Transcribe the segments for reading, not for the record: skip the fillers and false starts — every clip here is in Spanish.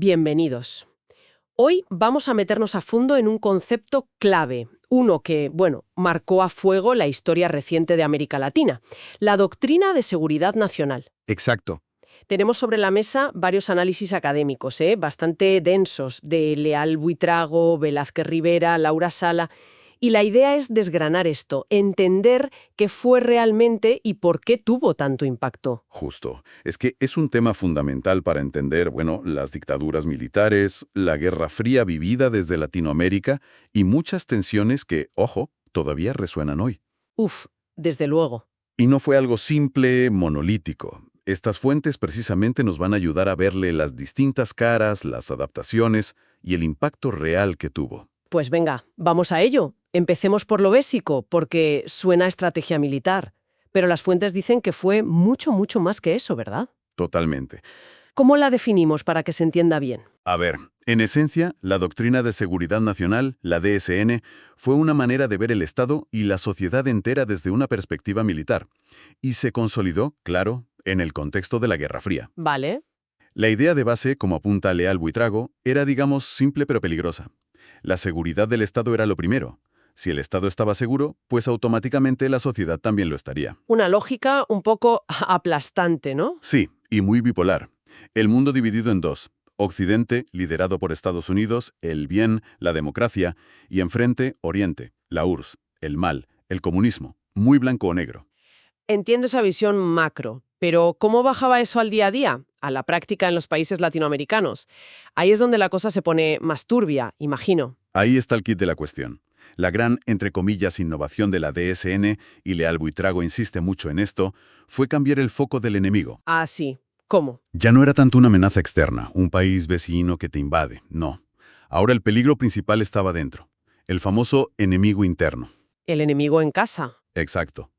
Bienvenidos. Hoy vamos a meternos a fondo en un concepto clave, uno que, marcó a fuego la historia reciente de América Latina, la doctrina de seguridad nacional. Exacto. Tenemos sobre la mesa varios análisis académicos, bastante densos, de Leal Buitrago, Velázquez Rivera, Laura Sala. Y la idea es desgranar esto, entender qué fue realmente y por qué tuvo tanto impacto. Justo. Es que es un tema fundamental para entender, las dictaduras militares, la Guerra Fría vivida desde Latinoamérica y muchas tensiones que, ojo, todavía resuenan hoy. Uf, desde luego. Y no fue algo simple, monolítico. Estas fuentes precisamente nos van a ayudar a verle las distintas caras, las adaptaciones y el impacto real que tuvo. Pues venga, vamos a ello. Empecemos por lo básico, porque suena a estrategia militar. Pero las fuentes dicen que fue mucho, mucho más que eso, ¿verdad? Totalmente. ¿Cómo la definimos para que se entienda bien? A ver, en esencia, la Doctrina de Seguridad Nacional, la DSN, fue una manera de ver el Estado y la sociedad entera desde una perspectiva militar. Y se consolidó, claro, en el contexto de la Guerra Fría. Vale. La idea de base, como apunta Leal Buitrago, era, simple pero peligrosa. La seguridad del Estado era lo primero. Si el Estado estaba seguro, pues automáticamente la sociedad también lo estaría. Una lógica un poco aplastante, ¿no? Sí, y muy bipolar. El mundo dividido en dos. Occidente, liderado por Estados Unidos, el bien, la democracia, y enfrente, Oriente, la URSS, el mal, el comunismo, muy blanco o negro. Entiendo esa visión macro, pero ¿cómo bajaba eso al día a día? A la práctica en los países latinoamericanos. Ahí es donde la cosa se pone más turbia, imagino. Ahí está el kit de la cuestión. La gran, entre comillas, innovación de la DSN, y Leal Buitrago insiste mucho en esto, fue cambiar el foco del enemigo. Ah, sí. ¿Cómo? Ya no era tanto una amenaza externa, un país vecino que te invade, no. Ahora el peligro principal estaba dentro, el famoso enemigo interno. El enemigo en casa. Exacto.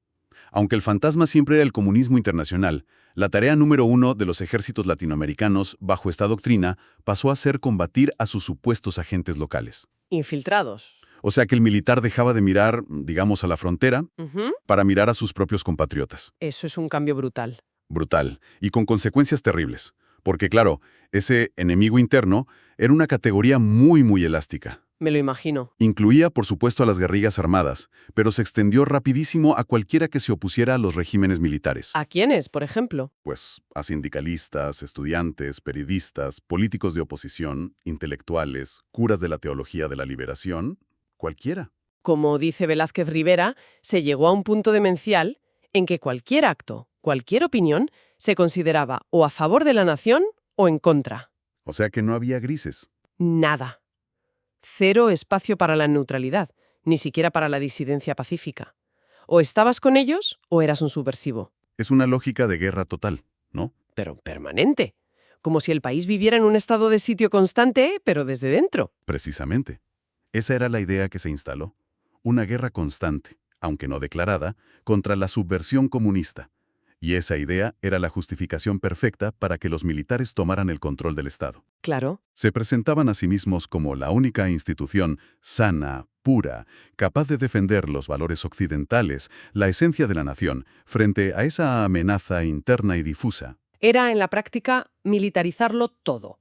Aunque el fantasma siempre era el comunismo internacional, la tarea número uno de los ejércitos latinoamericanos, bajo esta doctrina, pasó a ser combatir a sus supuestos agentes locales. Infiltrados. O sea que el militar dejaba de mirar, a la frontera, para mirar a sus propios compatriotas. Eso es un cambio brutal. Brutal, y con consecuencias terribles. Porque claro, ese enemigo interno era una categoría muy, muy elástica. Me lo imagino. Incluía, por supuesto, a las guerrillas armadas, pero se extendió rapidísimo a cualquiera que se opusiera a los regímenes militares. ¿A quiénes, por ejemplo? Pues a sindicalistas, estudiantes, periodistas, políticos de oposición, intelectuales, curas de la teología de la liberación, cualquiera. Como dice Velázquez Rivera, se llegó a un punto demencial en que cualquier acto, cualquier opinión, se consideraba o a favor de la nación o en contra. O sea que no había grises. Nada. Cero espacio para la neutralidad, ni siquiera para la disidencia pacífica. O estabas con ellos o eras un subversivo. Es una lógica de guerra total, ¿no? Pero permanente. Como si el país viviera en un estado de sitio constante, pero desde dentro. Precisamente. Esa era la idea que se instaló. Una guerra constante, aunque no declarada, contra la subversión comunista. Y esa idea era la justificación perfecta para que los militares tomaran el control del Estado. Claro. Se presentaban a sí mismos como la única institución sana, pura, capaz de defender los valores occidentales, la esencia de la nación, frente a esa amenaza interna y difusa. Era, en la práctica, militarizarlo todo,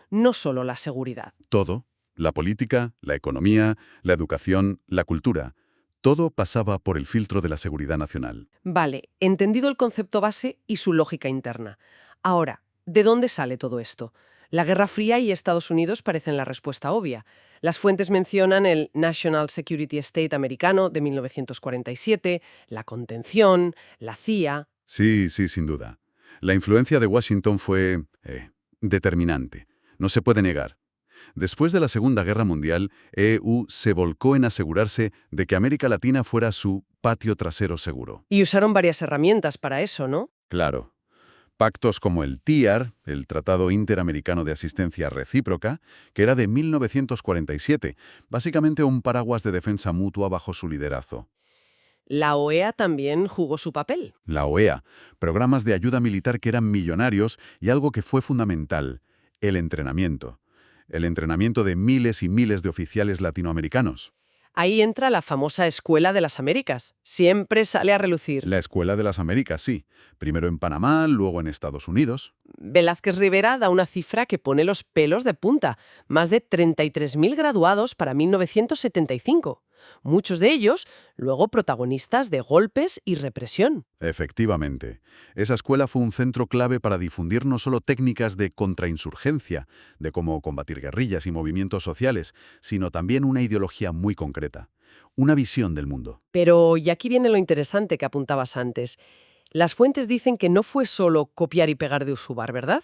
no solo la seguridad. Todo, la política, la economía, la educación, la cultura, todo pasaba por el filtro de la seguridad nacional. Vale, entendido el concepto base y su lógica interna. Ahora, ¿de dónde sale todo esto? La Guerra Fría y Estados Unidos parecen la respuesta obvia. Las fuentes mencionan el National Security State americano de 1947, la contención, la CIA. Sí, sin duda. La influencia de Washington fue determinante. No se puede negar. Después de la Segunda Guerra Mundial, EU se volcó en asegurarse de que América Latina fuera su patio trasero seguro. Y usaron varias herramientas para eso, ¿no? Claro. Pactos como el TIAR, el Tratado Interamericano de Asistencia Recíproca, que era de 1947, básicamente un paraguas de defensa mutua bajo su liderazgo. La OEA también jugó su papel. La OEA, programas de ayuda militar que eran millonarios y algo que fue fundamental, el entrenamiento. El entrenamiento de miles y miles de oficiales latinoamericanos. Ahí entra la famosa Escuela de las Américas. Siempre sale a relucir. La Escuela de las Américas, sí. Primero en Panamá, luego en Estados Unidos. Velázquez Rivera da una cifra que pone los pelos de punta. Más de 33.000 graduados para 1975. Muchos de ellos luego protagonistas de golpes y represión. Efectivamente. Esa escuela fue un centro clave para difundir no solo técnicas de contrainsurgencia, de cómo combatir guerrillas y movimientos sociales, sino también una ideología muy concreta, una visión del mundo. Pero, y aquí viene lo interesante que apuntabas antes, las fuentes dicen que no fue solo copiar y pegar de Usubar, ¿verdad?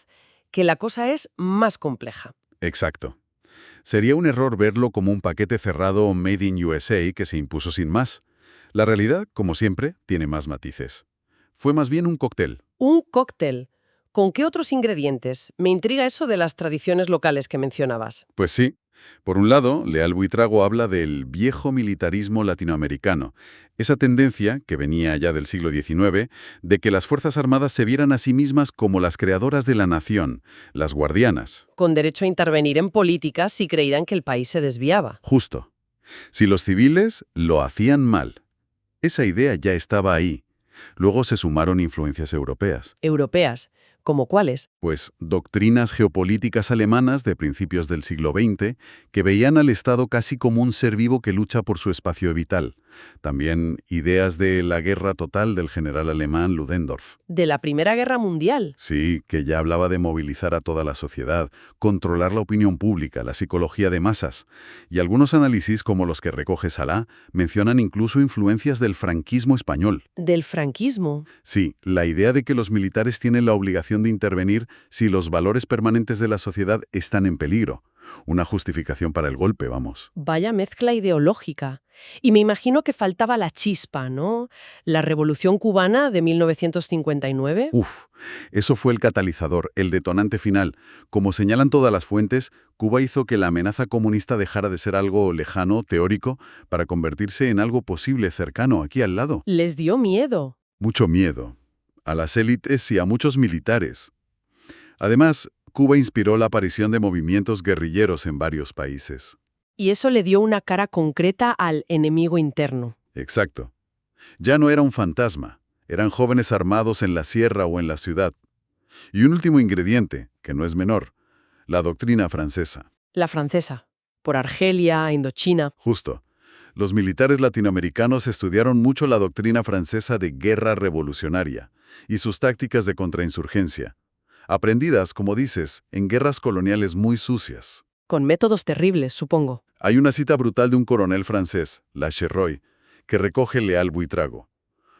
Que la cosa es más compleja. Exacto. Sería un error verlo como un paquete cerrado Made in USA que se impuso sin más. La realidad, como siempre, tiene más matices. Fue más bien un cóctel. Un cóctel. ¿Con qué otros ingredientes? Me intriga eso de las tradiciones locales que mencionabas. Pues sí. Por un lado, Leal Buitrago habla del viejo militarismo latinoamericano, esa tendencia, que venía ya del siglo XIX, de que las Fuerzas Armadas se vieran a sí mismas como las creadoras de la nación, las guardianas. Con derecho a intervenir en políticas si creían que el país se desviaba. Justo. Si los civiles lo hacían mal. Esa idea ya estaba ahí. Luego se sumaron influencias europeas. Europeas. ¿Como cuáles? Pues doctrinas geopolíticas alemanas de principios del siglo XX que veían al Estado casi como un ser vivo que lucha por su espacio vital. También ideas de la guerra total del general alemán Ludendorff. De la Primera Guerra Mundial. Sí, que ya hablaba de movilizar a toda la sociedad, controlar la opinión pública, la psicología de masas. Y algunos análisis, como los que recoge Salá, mencionan incluso influencias del franquismo español. Del franquismo. Sí, la idea de que los militares tienen la obligación de intervenir si los valores permanentes de la sociedad están en peligro. Una justificación para el golpe, vamos. Vaya mezcla ideológica. Y me imagino que faltaba la chispa, ¿no? La Revolución Cubana de 1959. Uf, eso fue el catalizador, el detonante final. Como señalan todas las fuentes, Cuba hizo que la amenaza comunista dejara de ser algo lejano, teórico, para convertirse en algo posible, cercano, aquí al lado. Les dio miedo. Mucho miedo. A las élites y a muchos militares. Además, Cuba inspiró la aparición de movimientos guerrilleros en varios países. Y eso le dio una cara concreta al enemigo interno. Exacto. Ya no era un fantasma, eran jóvenes armados en la sierra o en la ciudad. Y un último ingrediente, que no es menor, la doctrina francesa. La francesa. Por Argelia, Indochina. Justo. Los militares latinoamericanos estudiaron mucho la doctrina francesa de guerra revolucionaria y sus tácticas de contrainsurgencia, aprendidas, como dices, en guerras coloniales muy sucias. Con métodos terribles, supongo. Hay una cita brutal de un coronel francés, Lacheroy, que recoge Leal Buitrago.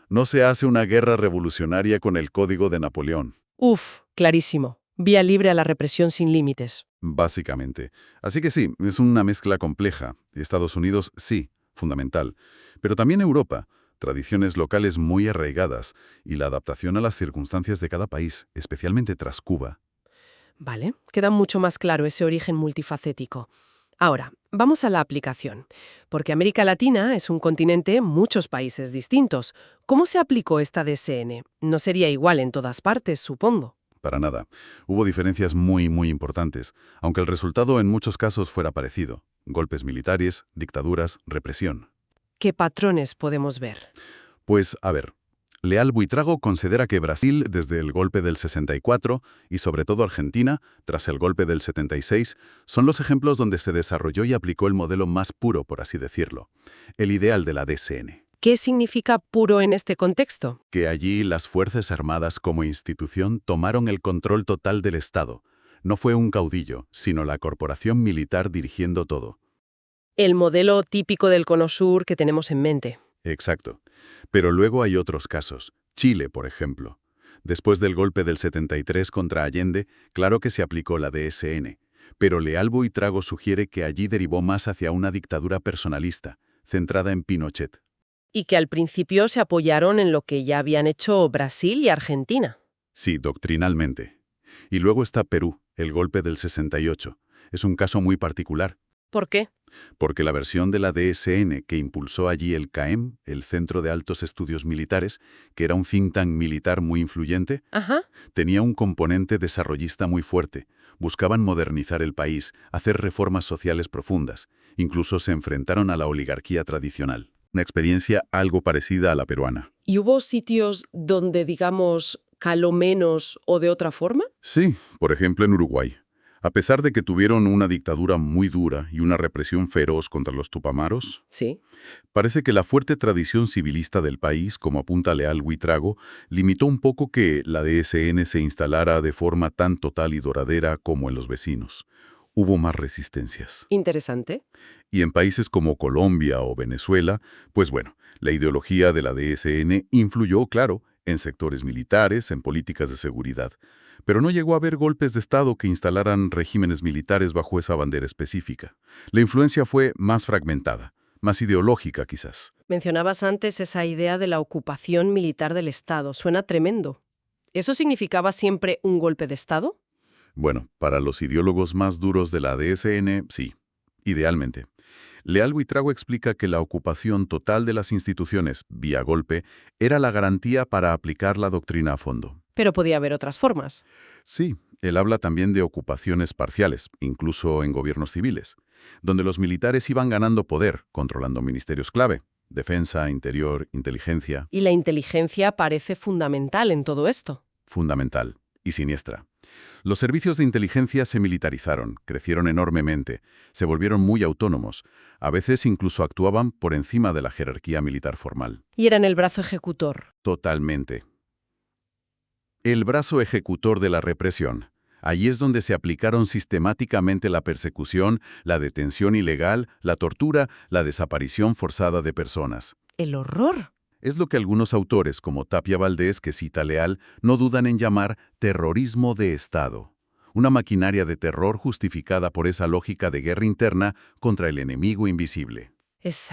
No se hace una guerra revolucionaria con el código de Napoleón. Uf, clarísimo. Vía libre a la represión sin límites. Básicamente. Así que sí, es una mezcla compleja. Estados Unidos, sí, fundamental. Pero también Europa, tradiciones locales muy arraigadas y la adaptación a las circunstancias de cada país, especialmente tras Cuba. Vale, queda mucho más claro ese origen multifacético. Ahora, vamos a la aplicación. Porque América Latina es un continente, muchos países distintos. ¿Cómo se aplicó esta DSN? No sería igual en todas partes, supongo. Para nada. Hubo diferencias muy importantes, aunque el resultado en muchos casos fuera parecido. Golpes militares, dictaduras, represión. ¿Qué patrones podemos ver? Pues, a ver, Leal Buitrago considera que Brasil, desde el golpe del 64, y sobre todo Argentina, tras el golpe del 76, son los ejemplos donde se desarrolló y aplicó el modelo más puro, por así decirlo, el ideal de la DSN. ¿Qué significa puro en este contexto? Que allí las Fuerzas Armadas como institución tomaron el control total del Estado. No fue un caudillo, sino la corporación militar dirigiendo todo. El modelo típico del Cono Sur que tenemos en mente. Exacto. Pero luego hay otros casos. Chile, por ejemplo. Después del golpe del 73 contra Allende, claro que se aplicó la DSN. Pero Leal Buitrago sugiere que allí derivó más hacia una dictadura personalista, centrada en Pinochet. Y que al principio se apoyaron en lo que ya habían hecho Brasil y Argentina. Sí, doctrinalmente. Y luego está Perú, el golpe del 68. Es un caso muy particular. ¿Por qué? Porque la versión de la DSN que impulsó allí el CAEM, el Centro de Altos Estudios Militares, que era un think tank militar muy influyente, Ajá. tenía un componente desarrollista muy fuerte. Buscaban modernizar el país, hacer reformas sociales profundas. Incluso se enfrentaron a la oligarquía tradicional. Una experiencia algo parecida a la peruana. ¿Y hubo sitios donde, digamos, caló menos o de otra forma? Sí, por ejemplo en Uruguay. A pesar de que tuvieron una dictadura muy dura y una represión feroz contra los tupamaros, Sí. parece que la fuerte tradición civilista del país, como apunta Leal Huitrago, limitó un poco que la DSN se instalara de forma tan total y duradera como en los vecinos. Hubo más resistencias. Interesante. Y en países como Colombia o Venezuela, pues bueno, la ideología de la DSN influyó, claro, en sectores militares, en políticas de seguridad. Pero no llegó a haber golpes de Estado que instalaran regímenes militares bajo esa bandera específica. La influencia fue más fragmentada, más ideológica quizás. Mencionabas antes esa idea de la ocupación militar del Estado. Suena tremendo. ¿Eso significaba siempre un golpe de Estado? Bueno, para los ideólogos más duros de la DSN, sí, idealmente. Leal Huitrago explica que la ocupación total de las instituciones, vía golpe, era la garantía para aplicar la doctrina a fondo. Pero podía haber otras formas. Sí, él habla también de ocupaciones parciales, incluso en gobiernos civiles, donde los militares iban ganando poder, controlando ministerios clave, defensa, interior, inteligencia, Y la inteligencia parece fundamental en todo esto. fundamental y siniestra. Los servicios de inteligencia se militarizaron, crecieron enormemente, se volvieron muy autónomos, a veces incluso actuaban por encima de la jerarquía militar formal. Y eran el brazo ejecutor. Totalmente. El brazo ejecutor de la represión. Allí es donde se aplicaron sistemáticamente la persecución, la detención ilegal, la tortura, la desaparición forzada de personas. ¡El horror! Es lo que algunos autores, como Tapia Valdés, que cita Leal, no dudan en llamar terrorismo de Estado. Una maquinaria de terror justificada por esa lógica de guerra interna contra el enemigo invisible. Es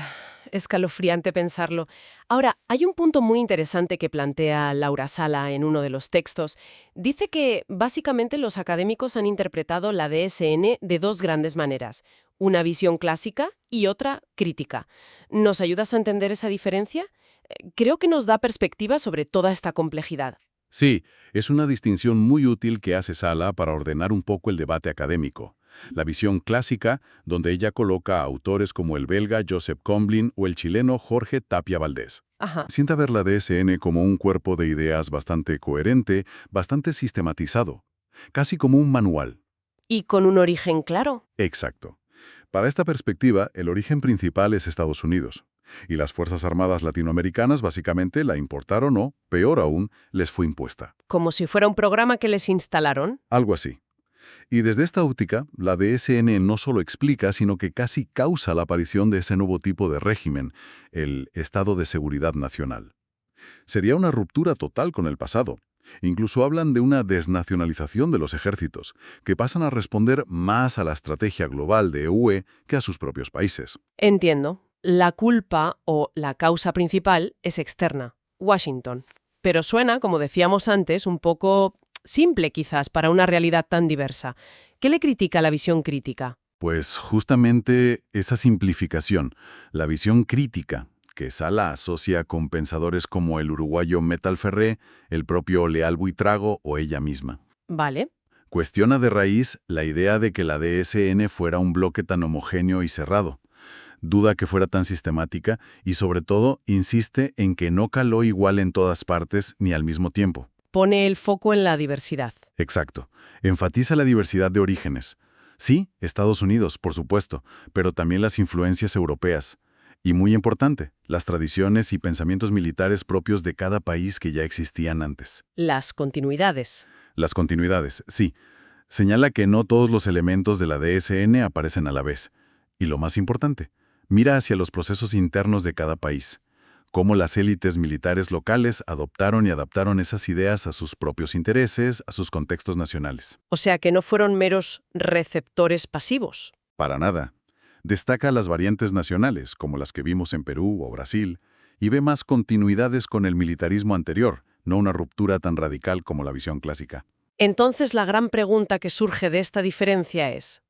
escalofriante pensarlo. Ahora, hay un punto muy interesante que plantea Laura Sala en uno de los textos. Dice que, básicamente, los académicos han interpretado la DSN de dos grandes maneras. Una visión clásica y otra crítica. ¿Nos ayudas a entender esa diferencia? Creo que nos da perspectiva sobre toda esta complejidad. Sí, es una distinción muy útil que hace Sala para ordenar un poco el debate académico. La visión clásica, donde ella coloca a autores como el belga Joseph Comblin o el chileno Jorge Tapia Valdés. Ajá. Sienta ver la DSN como un cuerpo de ideas bastante coherente, bastante sistematizado, casi como un manual. Y con un origen claro. Exacto. Para esta perspectiva, el origen principal es Estados Unidos. Y las Fuerzas Armadas latinoamericanas básicamente la importaron o, peor aún, les fue impuesta. Como si fuera un programa que les instalaron. Algo así. Y desde esta óptica, la DSN no solo explica, sino que casi causa la aparición de ese nuevo tipo de régimen, el Estado de Seguridad Nacional. Sería una ruptura total con el pasado. Incluso hablan de una desnacionalización de los ejércitos, que pasan a responder más a la estrategia global de UE que a sus propios países. Entiendo. La culpa o la causa principal es externa, Washington. Pero suena, como decíamos antes, un poco simple quizás para una realidad tan diversa. ¿Qué le critica la visión crítica? Pues justamente esa simplificación, la visión crítica, que Sala asocia con pensadores como el uruguayo Metal Ferré, el propio Leal Buitrago o ella misma. Vale. Cuestiona de raíz la idea de que la DSN fuera un bloque tan homogéneo y cerrado. Duda que fuera tan sistemática y, sobre todo, insiste en que no caló igual en todas partes ni al mismo tiempo. Pone el foco en la diversidad. Exacto. Enfatiza la diversidad de orígenes. Sí, Estados Unidos, por supuesto, pero también las influencias europeas. Y muy importante, las tradiciones y pensamientos militares propios de cada país que ya existían antes. Las continuidades. Las continuidades, sí. Señala que no todos los elementos de la DSN aparecen a la vez. Y lo más importante, mira hacia los procesos internos de cada país. Cómo las élites militares locales adoptaron y adaptaron esas ideas a sus propios intereses, a sus contextos nacionales. O sea que no fueron meros receptores pasivos. Para nada. Destaca las variantes nacionales, como las que vimos en Perú o Brasil, y ve más continuidades con el militarismo anterior, no una ruptura tan radical como la visión clásica. Entonces la gran pregunta que surge de esta diferencia es,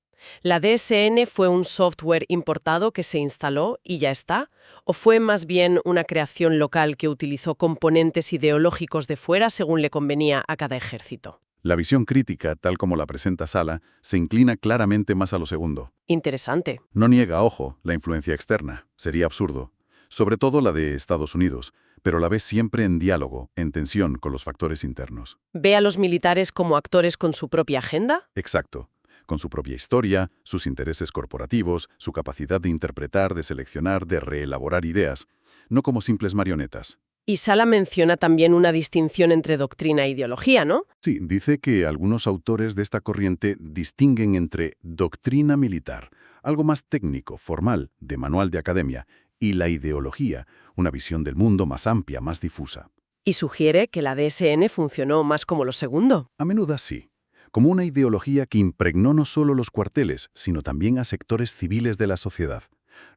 ¿La DSN fue un software importado que se instaló y ya está? ¿O fue más bien una creación local que utilizó componentes ideológicos de fuera según le convenía a cada ejército? La visión crítica, tal como la presenta Sala, se inclina claramente más a lo segundo. Interesante. No niega, ojo, la influencia externa. Sería absurdo. Sobre todo la de Estados Unidos, pero la ve siempre en diálogo, en tensión con los factores internos. ¿Ve a los militares como actores con su propia agenda? Exacto. Con su propia historia, sus intereses corporativos, su capacidad de interpretar, de seleccionar, de reelaborar ideas, no como simples marionetas. Y Sala menciona también una distinción entre doctrina e ideología, ¿no? Sí, dice que algunos autores de esta corriente distinguen entre doctrina militar, algo más técnico, formal, de manual de academia, y la ideología, una visión del mundo más amplia, más difusa. Y sugiere que la DSN funcionó más como lo segundo. A menudo sí, como una ideología que impregnó no solo los cuarteles, sino también a sectores civiles de la sociedad,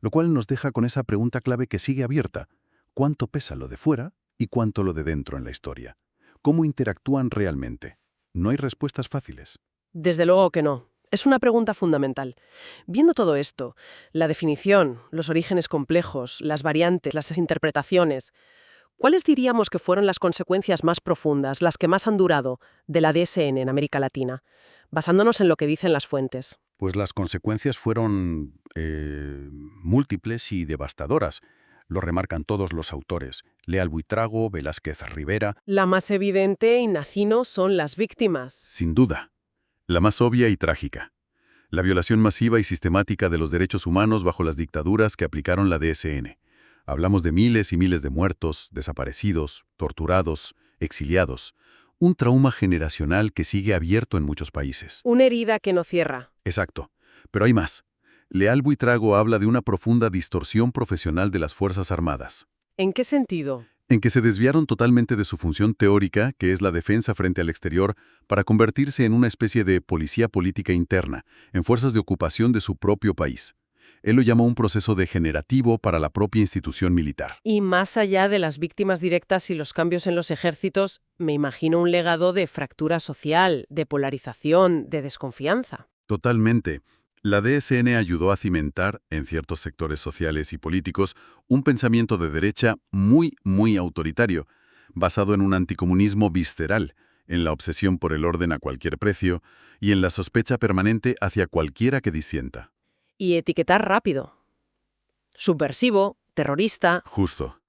lo cual nos deja con esa pregunta clave que sigue abierta. ¿Cuánto pesa lo de fuera y cuánto lo de dentro en la historia? ¿Cómo interactúan realmente? No hay respuestas fáciles. Desde luego que no. Es una pregunta fundamental. Viendo todo esto, la definición, los orígenes complejos, las variantes, las interpretaciones, ¿cuáles diríamos que fueron las consecuencias más profundas, las que más han durado, de la DSN en América Latina, basándonos en lo que dicen las fuentes? Pues las consecuencias fueron múltiples y devastadoras. Lo remarcan todos los autores. Leal Buitrago, Velázquez Rivera. La más evidente y nacino son las víctimas. Sin duda. La más obvia y trágica. La violación masiva y sistemática de los derechos humanos bajo las dictaduras que aplicaron la DSN. Hablamos de miles y miles de muertos, desaparecidos, torturados, exiliados. Un trauma generacional que sigue abierto en muchos países. Una herida que no cierra. Exacto. Pero hay más. Leal Buitrago habla de una profunda distorsión profesional de las Fuerzas Armadas. ¿En qué sentido? En que se desviaron totalmente de su función teórica, que es la defensa frente al exterior, para convertirse en una especie de policía política interna, en fuerzas de ocupación de su propio país. Él lo llamó un proceso degenerativo para la propia institución militar. Y más allá de las víctimas directas y los cambios en los ejércitos, me imagino un legado de fractura social, de polarización, de desconfianza. Totalmente. La DSN ayudó a cimentar, en ciertos sectores sociales y políticos, un pensamiento de derecha muy autoritario, basado en un anticomunismo visceral, en la obsesión por el orden a cualquier precio y en la sospecha permanente hacia cualquiera que disienta. Y etiquetar rápido. Subversivo, terrorista. Justo.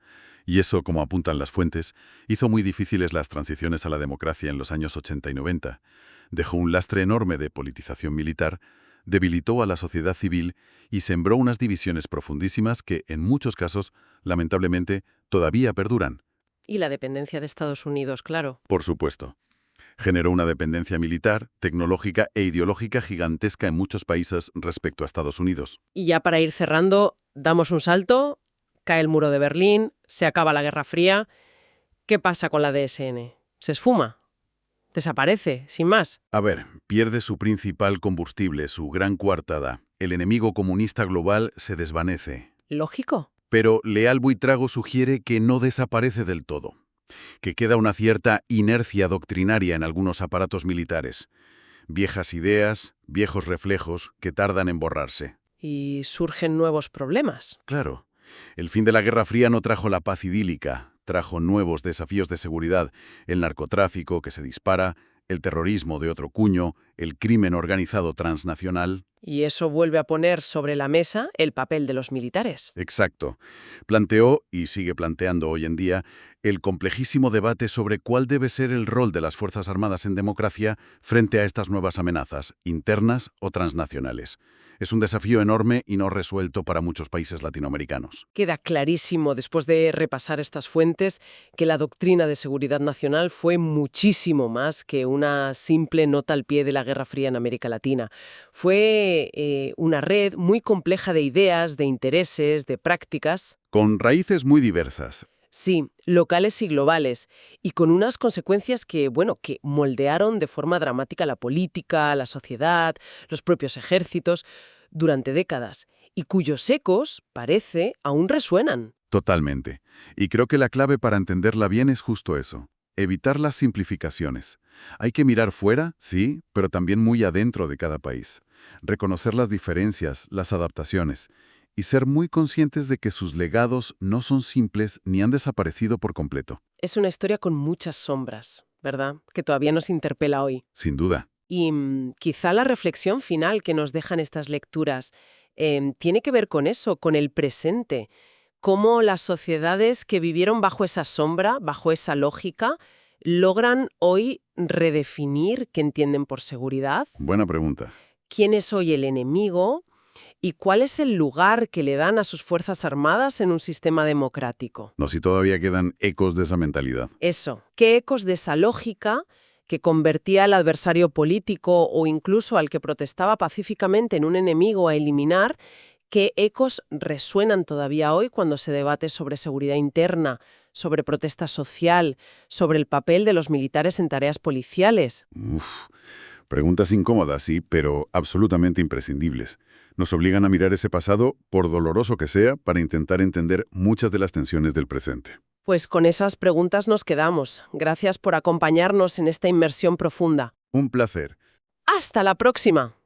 Y eso, como apuntan las fuentes, hizo muy difíciles las transiciones a la democracia en los años 80 y 90. Dejó un lastre enorme de politización militar, debilitó a la sociedad civil y sembró unas divisiones profundísimas que, en muchos casos, lamentablemente, todavía perduran. Y la dependencia de Estados Unidos, claro. Por supuesto. Generó una dependencia militar, tecnológica e ideológica gigantesca en muchos países respecto a Estados Unidos. Y ya para ir cerrando, damos un salto, cae el muro de Berlín, se acaba la Guerra Fría. ¿Qué pasa con la DSN? ¿Se esfuma? ¿Desaparece, sin más? A ver, pierde su principal combustible, su gran coartada. El enemigo comunista global se desvanece. Lógico. Pero Leal Buitrago sugiere que no desaparece del todo, que queda una cierta inercia doctrinaria en algunos aparatos militares. Viejas ideas, viejos reflejos que tardan en borrarse. Y surgen nuevos problemas. Claro, el fin de la Guerra Fría no trajo la paz idílica, trajo nuevos desafíos de seguridad, el narcotráfico que se dispara, el terrorismo de otro cuño, el crimen organizado transnacional. Y eso vuelve a poner sobre la mesa el papel de los militares. Exacto. Planteó, y sigue planteando hoy en día, el complejísimo debate sobre cuál debe ser el rol de las Fuerzas Armadas en democracia frente a estas nuevas amenazas, internas o transnacionales. Es un desafío enorme y no resuelto para muchos países latinoamericanos. Queda clarísimo, después de repasar estas fuentes, que la doctrina de seguridad nacional fue muchísimo más que una simple nota al pie de la Guerra Fría en América Latina. Fue una red muy compleja de ideas, de intereses, de prácticas. Con raíces muy diversas. Sí, locales y globales, y con unas consecuencias que moldearon de forma dramática la política, la sociedad, los propios ejércitos, durante décadas, y cuyos ecos, parece, aún resuenan. Totalmente. Y creo que la clave para entenderla bien es justo eso. Evitar las simplificaciones. Hay que mirar fuera, sí, pero también muy adentro de cada país. reconocer las diferencias, las adaptaciones, y ser muy conscientes de que sus legados no son simples ni han desaparecido por completo. Es una historia con muchas sombras, ¿verdad? Que todavía nos interpela hoy. Sin duda. Y quizá la reflexión final que nos dejan estas lecturas tiene que ver con eso, con el presente. Cómo las sociedades que vivieron bajo esa sombra, bajo esa lógica, logran hoy redefinir qué entienden por seguridad, Buena pregunta. quién es hoy el enemigo y cuál es el lugar que le dan a sus fuerzas armadas en un sistema democrático. No, si todavía quedan ecos de esa mentalidad. Eso, qué ecos de esa lógica que convertía al adversario político o incluso al que protestaba pacíficamente en un enemigo a eliminar, qué ecos resuenan todavía hoy cuando se debate sobre seguridad interna, sobre protesta social, sobre el papel de los militares en tareas policiales. Uf, preguntas incómodas, sí, pero absolutamente imprescindibles. Nos obligan a mirar ese pasado, por doloroso que sea, para intentar entender muchas de las tensiones del presente. Pues con esas preguntas nos quedamos. Gracias por acompañarnos en esta inmersión profunda. Un placer. ¡Hasta la próxima!